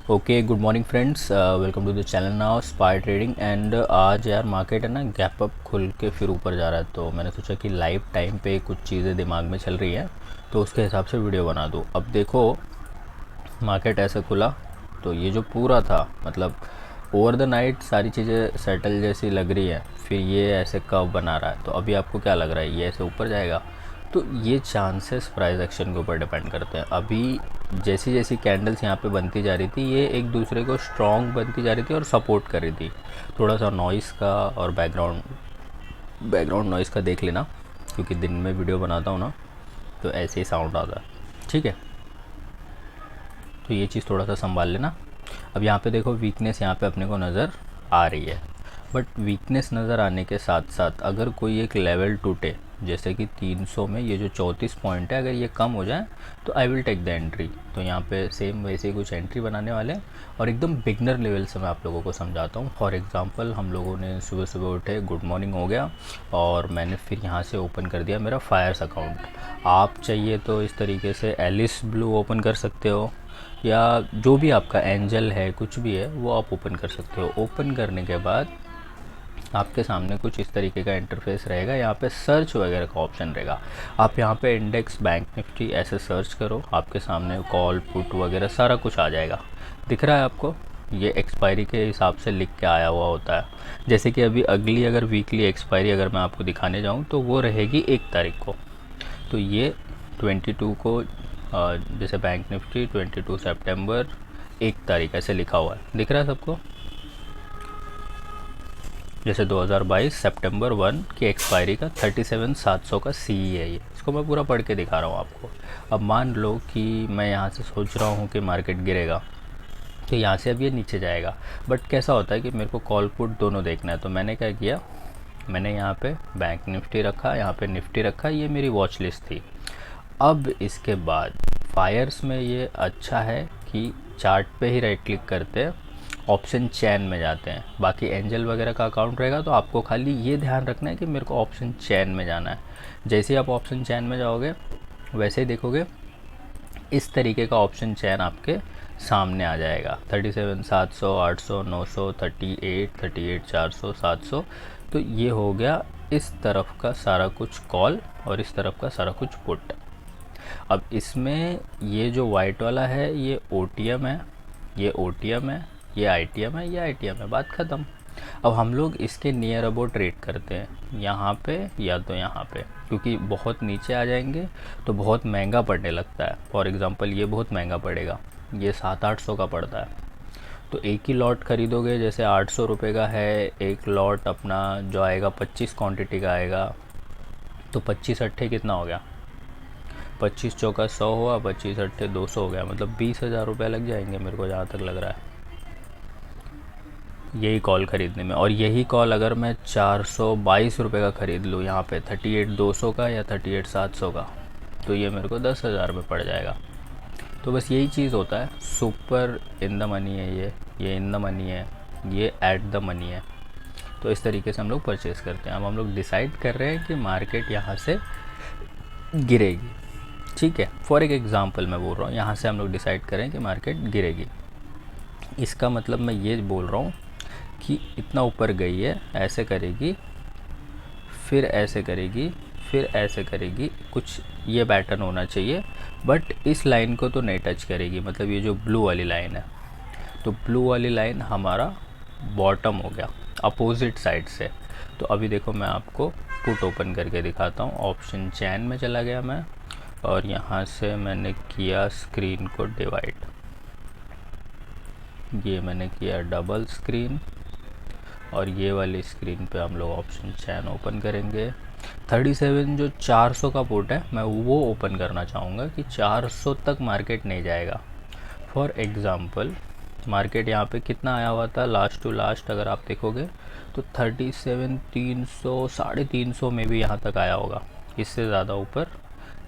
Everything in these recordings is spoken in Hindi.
Okay, good morning friends, welcome to the channel now spy trading. And आज यार मार्केट है ना गैप अप खुल के फिर ऊपर जा रहा है, तो मैंने सोचा कि लाइव टाइम पे कुछ चीज़ें दिमाग में चल रही हैं तो उसके हिसाब से वीडियो बना दूँ। अब देखो, मार्केट ऐसे खुला तो ये जो पूरा था मतलब ओवर द नाइट सारी चीज़ें सेटल जैसी लग रही है, फिर ये ऐसे कर्व बना रहा है। तो अभी आपको क्या लग रहा है, ये ऐसे ऊपर जाएगा? तो ये चांसेस प्राइस एक्शन के ऊपर डिपेंड करते हैं। अभी जैसी जैसी कैंडल्स यहाँ पे बनती जा रही थी, ये एक दूसरे को स्ट्रॉन्ग बनती जा रही थी और सपोर्ट कर रही थी। थोड़ा सा नॉइस का और बैकग्राउंड नॉइस का देख लेना, क्योंकि दिन में वीडियो बनाता हूँ ना तो ऐसे ही साउंड आता है, ठीक है? तो ये चीज़ थोड़ा सा संभाल लेना। अब यहाँ पे देखो, वीकनेस यहाँ पे अपने को नज़र आ रही है, बट वीकनेस नज़र आने के साथ साथ अगर कोई एक लेवल टूटे, जैसे कि 300 में ये जो 34 पॉइंट है, अगर ये कम हो जाए तो I will take the entry. तो यहाँ पे सेम वैसे ही कुछ एंट्री बनाने वाले हैं और एकदम बिगनर लेवल से मैं आप लोगों को समझाता हूँ। फॉर एग्जांपल, हम लोगों ने सुबह सुबह उठे, गुड मॉर्निंग हो गया और मैंने फिर यहाँ से ओपन कर दिया मेरा फायर्स अकाउंट। आप चाहिए तो इस तरीके से एलिस ब्लू ओपन कर सकते हो, या जो भी आपका एंजल है कुछ भी है वो आप ओपन कर सकते हो। ओपन करने के बाद आपके सामने कुछ इस तरीके का इंटरफेस रहेगा। यहाँ पे सर्च वगैरह का ऑप्शन रहेगा। आप यहाँ पे इंडेक्स बैंक निफ्टी ऐसे सर्च करो, आपके सामने कॉल पुट वगैरह सारा कुछ आ जाएगा। दिख रहा है आपको? ये एक्सपायरी के हिसाब से लिख के आया हुआ होता है। जैसे कि अभी अगली अगर वीकली एक्सपायरी अगर मैं आपको दिखाने जाऊँ तो वो रहेगी 1 तारीख को। तो ये 22 को जैसे बैंक निफ्टी 22 सितंबर 1 तारीख ऐसे लिखा हुआ है, दिख रहा है सबको? जैसे 2022 सितंबर 1 की एक्सपायरी का 37,700 का सी है ये। इसको मैं पूरा पढ़ के दिखा रहा हूँ आपको। अब मान लो कि मैं यहाँ से सोच रहा हूँ कि मार्केट गिरेगा, तो यहाँ से अब ये नीचे जाएगा। बट कैसा होता है कि मेरे को कॉल पुट दोनों देखना है, तो मैंने क्या किया, मैंने यहाँ पे बैंक निफ्टी रखा, यहाँ पे निफ्टी रखा, ये मेरी वॉच लिस्ट थी। अब इसके बाद फायर्स में ये अच्छा है कि चार्ट पे ही राइट क्लिक करते हैं, ऑप्शन चैन में जाते हैं। बाकी एंजल वगैरह का अकाउंट रहेगा तो आपको खाली ये ध्यान रखना है कि मेरे को ऑप्शन चैन में जाना है। जैसे ही आप ऑप्शन चैन में जाओगे वैसे ही देखोगे इस तरीके का ऑप्शन चैन आपके सामने आ जाएगा। 37 700 800 900 38 38 400 700। तो ये हो गया इस तरफ का सारा कुछ कॉल और इस तरफ का सारा कुछ पुट। अब इसमें ये जो वाइट वाला है ये OTM है, ये OTM है, ये ITM है, ये ITM है, बात ख़त्म। अब हम लोग इसके नियर अबाउट ट्रेड करते हैं, यहाँ पे या तो यहाँ पे, क्योंकि बहुत नीचे आ जाएंगे तो बहुत महंगा पड़ने लगता है। फॉर एग्ज़ाम्पल ये बहुत महंगा पड़ेगा, ये 700-800 का पड़ता है। तो एक ही लॉट खरीदोगे, जैसे 800 रुपये का है एक लॉट अपना, जो आएगा 25 क्वांटिटी का आएगा, तो 25 अट्ठे कितना हो गया, 25 चौका 100 हुआ, 25 अट्ठे 200 हो गया, मतलब 20,000 रुपये लग जाएंगे मेरे को जहाँ तक लग रहा है यही कॉल ख़रीदने में। और यही कॉल अगर मैं 422 रुपये का ख़रीद लूँ यहाँ पे 38,200 का या 38,700 का, तो ये मेरे को 10,000 में पड़ जाएगा। तो बस यही चीज़ होता है, सुपर इन द मनी है ये इन द मनी है, ये एट द मनी है। तो इस तरीके से हम लोग परचेज़ करते हैं। अब हम लोग डिसाइड कर रहे हैं कि मार्केट यहाँ से गिरेगी, ठीक है? फॉर एक एग्ज़ाम्पल मैं बोल रहा हूँ, यहाँ से हम लोग डिसाइड करें कि मार्केट गिरेगी। इसका मतलब मैं ये बोल रहा हूँ कि इतना ऊपर गई है, ऐसे करेगी, फिर ऐसे करेगी, फिर ऐसे करेगी, कुछ ये पैटर्न होना चाहिए। बट इस लाइन को तो नहीं टच करेगी, मतलब ये जो ब्लू वाली लाइन है, तो ब्लू वाली लाइन हमारा बॉटम हो गया अपोजिट साइड से। तो अभी देखो मैं आपको पुट ओपन करके दिखाता हूँ। ऑप्शन चैन में चला गया मैं, और यहाँ से मैंने किया स्क्रीन को डिवाइड, ये मैंने किया डबल स्क्रीन, और ये वाली स्क्रीन पे हम लोग ऑप्शन चैन ओपन करेंगे। 37 जो 400 का पुट है, मैं वो ओपन करना चाहूँगा कि 400 तक मार्केट नहीं जाएगा। फॉर एग्ज़ाम्पल, मार्केट यहाँ पे कितना आया हुआ था लास्ट टू लास्ट, अगर आप देखोगे तो 37 300 350 में भी यहाँ तक आया होगा, इससे ज़्यादा ऊपर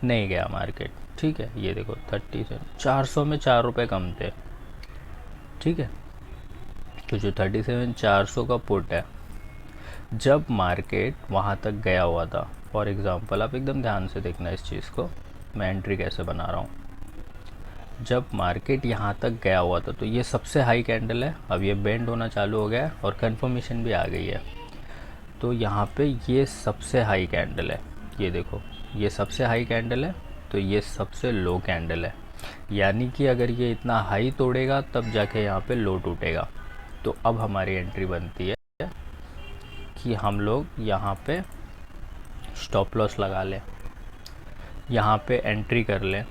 नहीं गया मार्केट, ठीक है? ये देखो 37 400 में 4 रुपये कम थे, ठीक है? तो जो 37 400 का पुट है, जब मार्केट वहाँ तक गया हुआ था, फॉर एग्ज़ाम्पल आप एकदम ध्यान से देखना इस चीज़ को, मैं एंट्री कैसे बना रहा हूँ। जब मार्केट यहाँ तक गया हुआ था तो ये सबसे हाई कैंडल है, अब ये बेंड होना चालू हो गया है और कंफर्मेशन भी आ गई है। तो यहाँ पे ये सबसे हाई कैंडल है, ये देखो ये सबसे हाई कैंडल है, तो ये सबसे लो कैंडल है। यानी कि अगर ये इतना हाई तोड़ेगा तब जाके यहाँ पे लो टूटेगा। तो अब हमारी एंट्री बनती है कि हम लोग यहाँ पे स्टॉप लॉस लगा लें, यहाँ पे एंट्री कर लें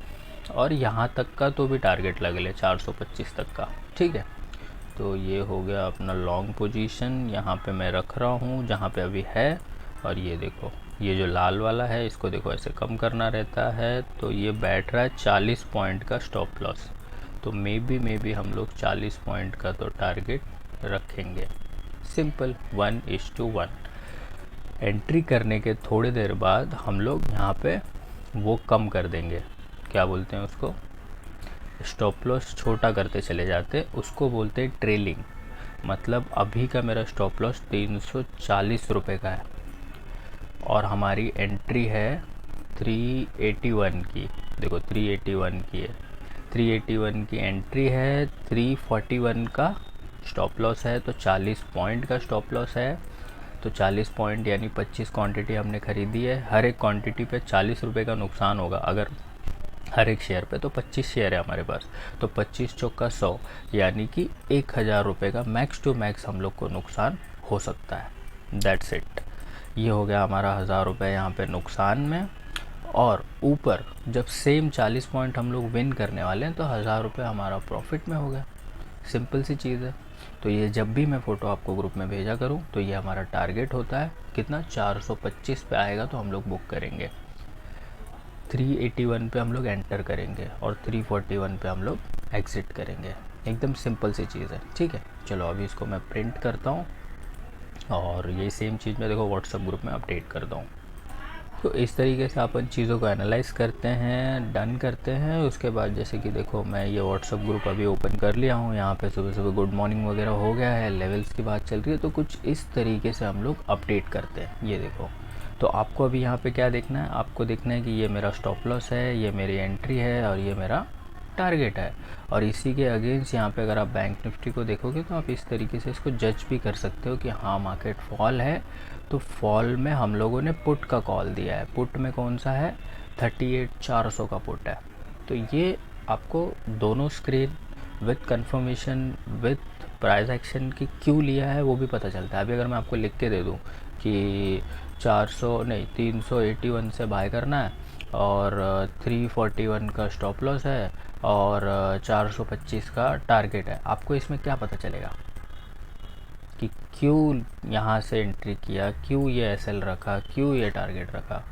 और यहाँ तक का तो भी टारगेट लग ले 425 तक का, ठीक है। तो ये हो गया अपना लॉन्ग पोजीशन, यहाँ पे मैं रख रहा हूँ जहाँ पे अभी है। और ये देखो ये जो लाल वाला है इसको देखो ऐसे कम करना रहता है, तो ये बैठ रहा है 40 पॉइंट का स्टॉप लॉस। तो मे बी हम लोग 40 पॉइंट का तो टारगेट रखेंगे, सिंपल 1:1। एंट्री करने के थोड़ी देर बाद हम लोग यहाँ पे वो कम कर देंगे, क्या बोलते हैं उसको, स्टॉप लॉस छोटा करते चले जाते, उसको बोलते हैं ट्रेलिंग। मतलब अभी का मेरा स्टॉप लॉस 340 रुपये का है और हमारी एंट्री है 381 की, देखो 381 की है, 381 की एंट्री है, 341 का स्टॉप लॉस है, तो 40 पॉइंट का स्टॉप लॉस है। तो 40 पॉइंट यानी 25 क्वांटिटी हमने ख़रीदी है, हर एक क्वांटिटी पे 40 रुपये का नुकसान होगा। अगर हर एक शेयर पे तो 25 शेयर है हमारे पास, तो 25 चौका 100 यानी कि 1000 रुपये का मैक्स टू मैक्स हम लोग को नुकसान हो सकता है। दैट्स इट, ये हो गया हमारा 1000 रुपये यहाँ पे नुकसान में। और ऊपर जब सेम 40 पॉइंट हम लोग विन करने वाले हैं तो 1000 रुपये हमारा प्रॉफिट में हो गया, सिंपल सी चीज़ है। तो ये जब भी मैं फ़ोटो आपको ग्रुप में भेजा करूँ तो ये हमारा टारगेट होता है कितना, 425 पे आएगा तो हम लोग बुक करेंगे, 381 पे हम लोग एंटर करेंगे और 341 पे हम लोग एग्ज़िट करेंगे। एकदम सिंपल सी चीज़ है, ठीक है। चलो अभी इसको मैं प्रिंट करता हूँ और ये सेम चीज़ मैं देखो व्हाट्सएप ग्रुप में अपडेट करता हूँ। तो इस तरीके से अपन चीज़ों को एनालाइज करते हैं, डन करते हैं। उसके बाद जैसे कि देखो मैं ये व्हाट्सएप ग्रुप अभी ओपन कर लिया हूँ, यहाँ पे सुबह सुबह गुड मॉर्निंग वगैरह हो गया है, लेवल्स की बात चल रही है, तो कुछ इस तरीके से हम लोग अपडेट करते हैं। ये देखो, तो आपको अभी यहाँ पे क्या देखना है, आपको देखना है कि ये मेरा स्टॉप लॉस है, ये मेरी एंट्री है और ये मेरा टारगेट है। और इसी के अगेंस्ट यहाँ पे अगर आप बैंक निफ्टी को देखोगे तो आप इस तरीके से इसको जज भी कर सकते हो कि हाँ मार्केट फॉल है, तो फॉल में हम लोगों ने पुट का कॉल दिया है। पुट में कौन सा है, 38,400 का पुट है। तो ये आपको दोनों screen with confirmation with price action की क्यों लिया है वो भी पता चलता है। अभी अगर मैं आपको लिख के दे दूँ कि 381 से बाय करना है और 341 का स्टॉप लॉस है और 425 का टारगेट है, आपको इसमें क्या पता चलेगा कि क्यों यहाँ से एंट्री किया, क्यों ये एसएल रखा, क्यों ये टारगेट रखा।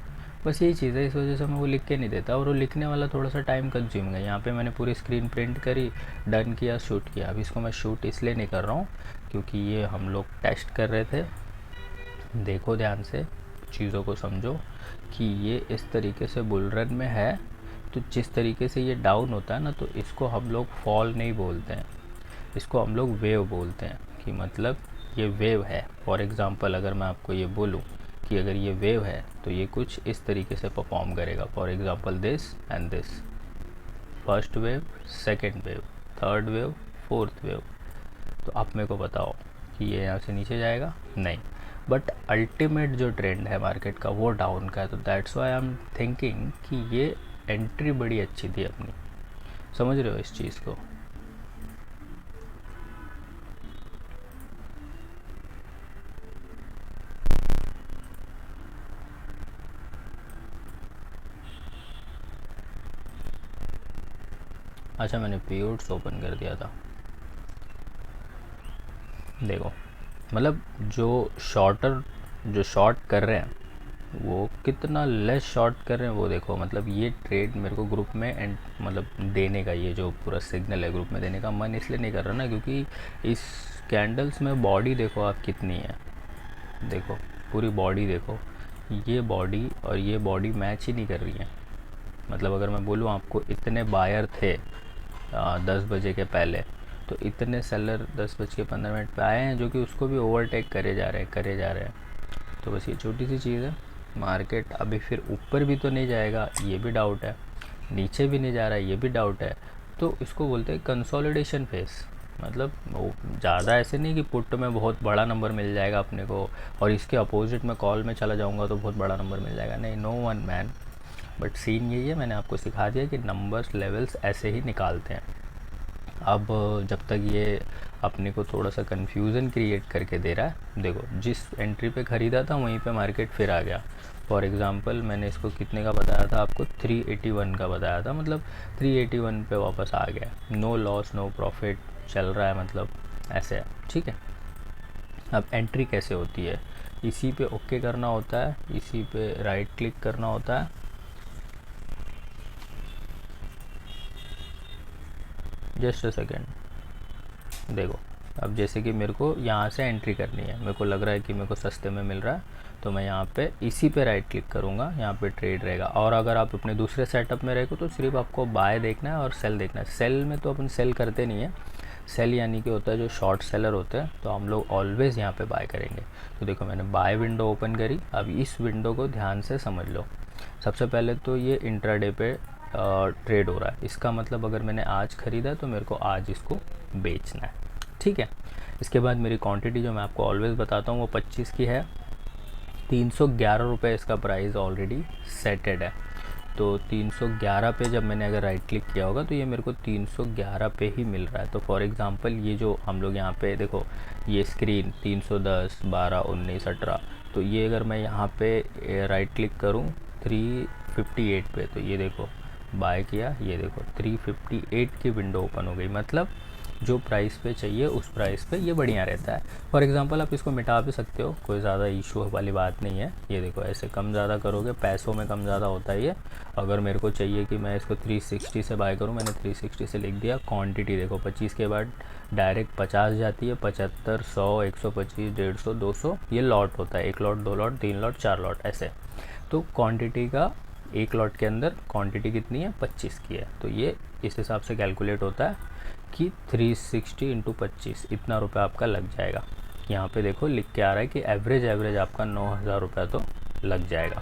बस यही चीज़ है, इस वजह से मैं वो लिख के नहीं देता और वो लिखने वाला थोड़ा सा टाइम कंज्यूमिंग है। यहाँ पे मैंने पूरी स्क्रीन प्रिंट करी, डन किया, शूट किया। अभी इसको मैं शूट इसलिए नहीं कर रहा हूँ क्योंकि ये हम लोग टेस्ट कर रहे थे। देखो ध्यान से, चीज़ों को समझो कि ये इस तरीके से बुल रन में है, तो जिस तरीके से ये डाउन होता है ना, तो इसको हम लोग फॉल नहीं बोलते हैं, इसको हम लोग वेव बोलते हैं। कि मतलब ये वेव है। फॉर एग्ज़ाम्पल अगर मैं आपको ये बोलूँ कि अगर ये वेव है तो ये कुछ इस तरीके से परफॉर्म करेगा। For example this and this, first wave, second wave, third wave, fourth wave. तो आप मेरे को बताओ कि ये यहाँ से नीचे जाएगा, नहीं, बट अल्टीमेट जो ट्रेंड है मार्केट का वो डाउन का है। तो that's why I am thinking कि ये एंट्री बड़ी अच्छी थी अपनी। समझ रहे हो इस चीज़ को? अच्छा, मैंने पीओट्स ओपन कर दिया था। देखो मतलब जो शॉर्ट कर रहे हैं वो कितना लेस शॉर्ट कर रहे हैं वो देखो। मतलब ये ट्रेड मेरे को ग्रुप में एंड मतलब देने का, ये जो पूरा सिग्नल है ग्रुप में देने का मन इसलिए नहीं कर रहा ना, क्योंकि इस कैंडल्स में बॉडी देखो आप कितनी है। देखो पूरी बॉडी देखो, ये बॉडी और ये बॉडी मैच ही नहीं कर रही है। मतलब अगर मैं बोलूँ आपको, इतने बायर थे 10 बजे के पहले, तो इतने सेलर 10:15 पे आए हैं जो कि उसको भी ओवरटेक करे जा रहे हैं। तो बस ये छोटी सी चीज़ है। मार्केट अभी फिर ऊपर भी तो नहीं जाएगा, ये भी डाउट है, नीचे भी नहीं जा रहा है, ये भी डाउट है। तो इसको बोलते हैं कंसोलिडेशन फेस। मतलब वो ज़्यादा ऐसे नहीं कि पुट में बहुत बड़ा नंबर मिल जाएगा अपने को और इसके अपोजिट में कॉल में चला जाऊंगा तो बहुत बड़ा नंबर मिल जाएगा, नहीं, no one man. But scene यही है, मैंने आपको सिखा दिया कि नंबर्स लेवल्स ऐसे ही निकालते हैं। अब जब तक ये अपने को थोड़ा सा कन्फ्यूज़न क्रिएट करके दे रहा है, देखो जिस एंट्री पे ख़रीदा था वहीं पे मार्केट फिर आ गया। फॉर एग्ज़ाम्पल मैंने इसको कितने का बताया था आपको, 381 का बताया था, मतलब 381 पे वापस आ गया, नो लॉस नो प्रॉफिट चल रहा है, मतलब ऐसे है, ठीक है। अब एंट्री कैसे होती है, इसी पे ओके करना होता है, इसी पे राइट क्लिक करना होता है, जस्ट अ सेकेंड। देखो अब जैसे कि मेरे को यहाँ से एंट्री करनी है, मेरे को लग रहा है कि मेरे को सस्ते में मिल रहा है, तो मैं यहाँ पे इसी पे राइट क्लिक करूँगा, यहाँ पे ट्रेड रहेगा। और अगर आप अपने दूसरे सेटअप में रहे तो सिर्फ आपको बाय देखना है और सेल देखना है। सेल में तो अपन सेल करते नहीं है, सेल यानी कि होता है जो शॉर्ट सेलर होते हैं, तो हम लोग ऑलवेज़ यहाँ पे बाय करेंगे। तो देखो मैंने बाय विंडो ओपन करी, अब इस विंडो को ध्यान से समझ लो। सबसे पहले तो ये इंट्राडे पे ट्रेड हो रहा है, इसका मतलब अगर मैंने आज ख़रीदा तो मेरे को आज इसको बेचना है, ठीक है। इसके बाद मेरी क्वांटिटी जो मैं आपको ऑलवेज़ बताता हूँ वो 25 की है, 311 रुपये इसका प्राइस ऑलरेडी सेटेड है। तो 311 पे जब मैंने अगर राइट क्लिक किया होगा तो ये मेरे को 311 पे ही मिल रहा है। तो फॉर एग्ज़ाम्पल ये जो हम लोग यहाँ पे देखो, ये स्क्रीन 310, 12, 19, 18, तो ये अगर मैं यहाँ पे राइट क्लिक करूँ 358 पे, तो ये देखो बाय किया, ये देखो 358 की विंडो ओपन हो गई। मतलब जो प्राइस पे चाहिए उस प्राइस पे ये बढ़िया रहता है। फॉर एग्ज़ाम्पल आप इसको मिटा भी सकते हो, कोई ज़्यादा इशू वाली बात नहीं है। ये देखो ऐसे कम ज़्यादा करोगे, पैसों में कम ज़्यादा होता है ये। अगर मेरे को चाहिए कि मैं इसको 360 से बाय करूँ, मैंने 360 से लिख दिया। क्वांटिटी देखो 25 के बाद डायरेक्ट 50 जाती है, 75, 100, 125, 150, 200, ये लॉट होता है, 1 लॉट, 2 लॉट, 3 लॉट, 4 लॉट ऐसे। तो क्वांटिटी का एक लॉट के अंदर क्वांटिटी कितनी है, 25 की है, तो ये इस हिसाब से कैलकुलेट होता है कि 360 इंटू 25 इतना रुपये आपका लग जाएगा। यहाँ पे देखो लिख के आ रहा है कि एवरेज आपका 9,000 रुपये तो लग जाएगा।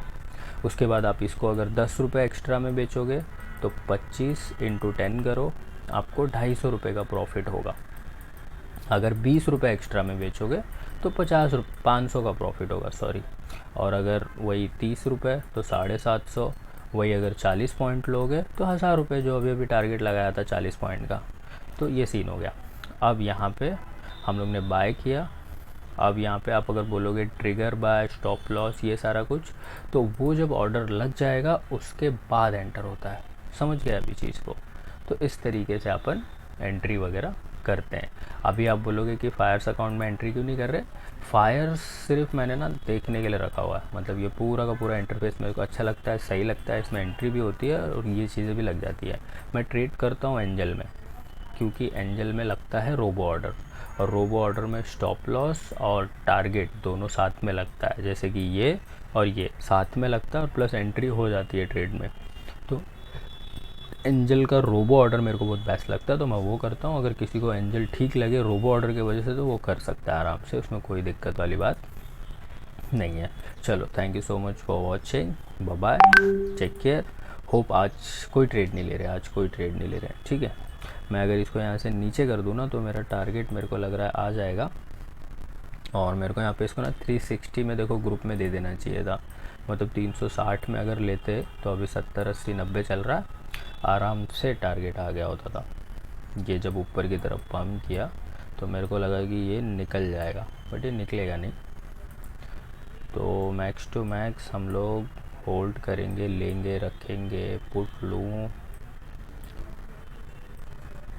उसके बाद आप इसको अगर 10 रुपये एक्स्ट्रा में बेचोगे तो 25 इंटू 10 करो, आपको 250 रुपये का प्रॉफिट होगा। अगर 20 रुपये एक्स्ट्रा में बेचोगे तो 500 का प्रॉफिट होगा, सॉरी। और अगर वही 30 रुपये तो 750, वही अगर 40 पॉइंट लोगे तो 1000 रुपये, जो अभी अभी टारगेट लगाया था 40 पॉइंट का। तो ये सीन हो गया। अब यहाँ पे हम लोग ने बाय किया, अब यहाँ पे आप अगर बोलोगे ट्रिगर बाय, स्टॉप लॉस, ये सारा कुछ, तो वो जब ऑर्डर लग जाएगा उसके बाद एंटर होता है। समझ गए अभी चीज़ को? तो इस तरीके से अपन एंट्री वगैरह करते हैं। अभी आप बोलोगे कि फायर्स अकाउंट में एंट्री क्यों नहीं कर रहे? फायर्स सिर्फ मैंने ना देखने के लिए रखा हुआ है, मतलब ये पूरा का पूरा इंटरफेस मेरे को अच्छा लगता है, सही लगता है, इसमें एंट्री भी होती है और ये चीज़ें भी लग जाती है। मैं ट्रेड करता हूँ एंजल में, क्योंकि एंजल में लगता है रोबो ऑर्डर, और रोबो ऑर्डर में स्टॉप लॉस और टारगेट दोनों साथ में लगता है, जैसे कि ये और ये साथ में लगता है और प्लस एंट्री हो जाती है ट्रेड में। तो एंजल का रोबो ऑर्डर मेरे को बहुत बेस्ट लगता है, तो मैं वो करता हूँ। अगर किसी को एंजल ठीक लगे रोबो ऑर्डर की वजह से तो वो कर सकता है आराम से, उसमें कोई दिक्कत वाली बात नहीं है। चलो, thank you so much for watching, bye bye, take care. Hope आज कोई ट्रेड नहीं ले रहे, आज कोई ट्रेड नहीं ले रहे, ठीक है। मैं अगर इसको यहाँ से नीचे कर दूँ ना तो मेरा टारगेट मेरे को लग रहा है आ जाएगा, और मेरे को यहाँ पे इसको ना 360 में देखो ग्रुप में दे देना चाहिए था। मतलब 360 में अगर लेते तो अभी 70, 80, 90 चल रहा है, आराम से टारगेट आ गया होता था। ये जब ऊपर की तरफ पम्प किया तो मेरे को लगा कि ये निकल जाएगा, बट ये निकलेगा नहीं। तो मैक्स टू मैक्स हम लोग होल्ड करेंगे, लेंगे, रखेंगे, पुट लूँ।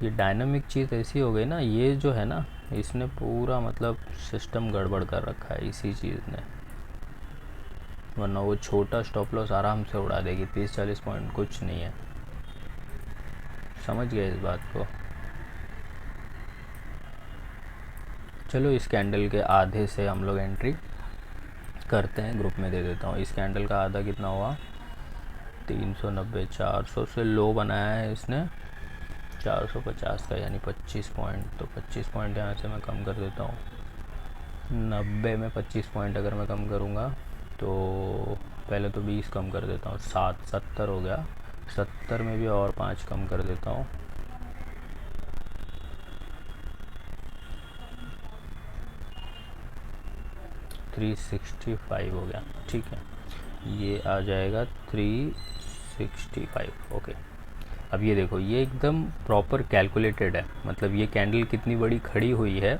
ये डायनामिक चीज़ ऐसी हो गई ना, ये जो है ना, इसने पूरा मतलब सिस्टम गड़बड़ कर रखा है इसी चीज़ ने, वरना वो छोटा स्टॉप लॉस आराम से उड़ा देगी, 30-40 पॉइंट कुछ नहीं है। समझ गए इस बात को? चलो इस कैंडल के आधे से हम लोग एंट्री करते हैं, ग्रुप में दे देता हूँ। इस कैंडल का आधा कितना हुआ, 390, 400 से लो बनाया है इसने 450 का, यानी 25 पॉइंट। तो 25 पॉइंट यहाँ से मैं कम कर देता हूँ, 90 में 25 पॉइंट अगर मैं कम करूँगा तो पहले तो 20 कम कर देता हूँ, 70 हो गया, 70 में भी और 5 कम कर देता हूँ, 365 हो गया, ठीक है। ये आ जाएगा 365, ओके। अब ये देखो, ये एकदम प्रॉपर कैलकुलेटेड है, मतलब ये कैंडल कितनी बड़ी खड़ी हुई है,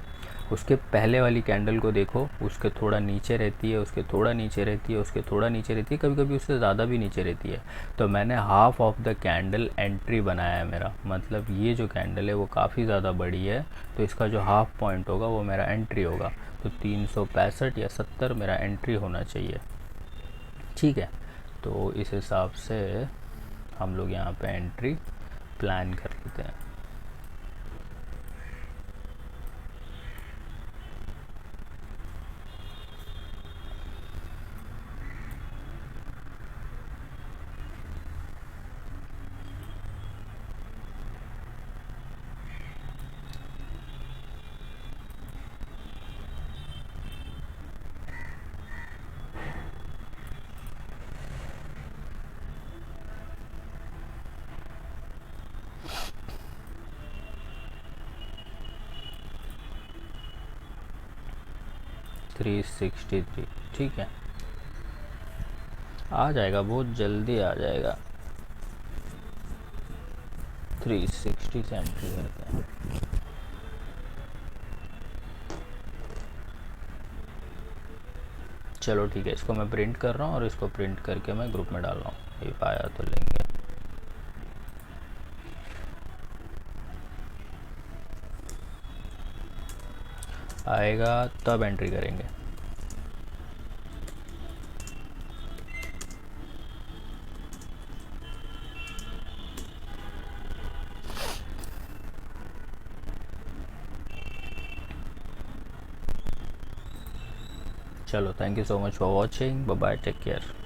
उसके पहले वाली कैंडल को देखो, उसके थोड़ा नीचे रहती है, उसके थोड़ा नीचे रहती है, उसके थोड़ा नीचे रहती है, कभी कभी उससे ज़्यादा भी नीचे रहती है। तो मैंने half of the candle entry बनाया है मेरा, मतलब ये जो कैंडल है वो काफ़ी ज़्यादा बड़ी है, तो इसका जो हाफ पॉइंट होगा वो मेरा एंट्री होगा। तो 365 या 70 मेरा एंट्री होना चाहिए, ठीक है। तो इस हिसाब से हम लोग यहाँ पे एंट्री प्लान कर लेते हैं। थ्री 63, ठीक है, आ जाएगा, बहुत जल्दी आ जाएगा। 360 से एंट्री करते हैं। चलो ठीक है, इसको मैं प्रिंट कर रहा हूँ और इसको प्रिंट करके मैं ग्रुप में डाल रहा हूँ, ये पाया तो लेंगे। आएगा तब एंट्री करेंगे। चलो, thank you so much for watching, bye bye, take care.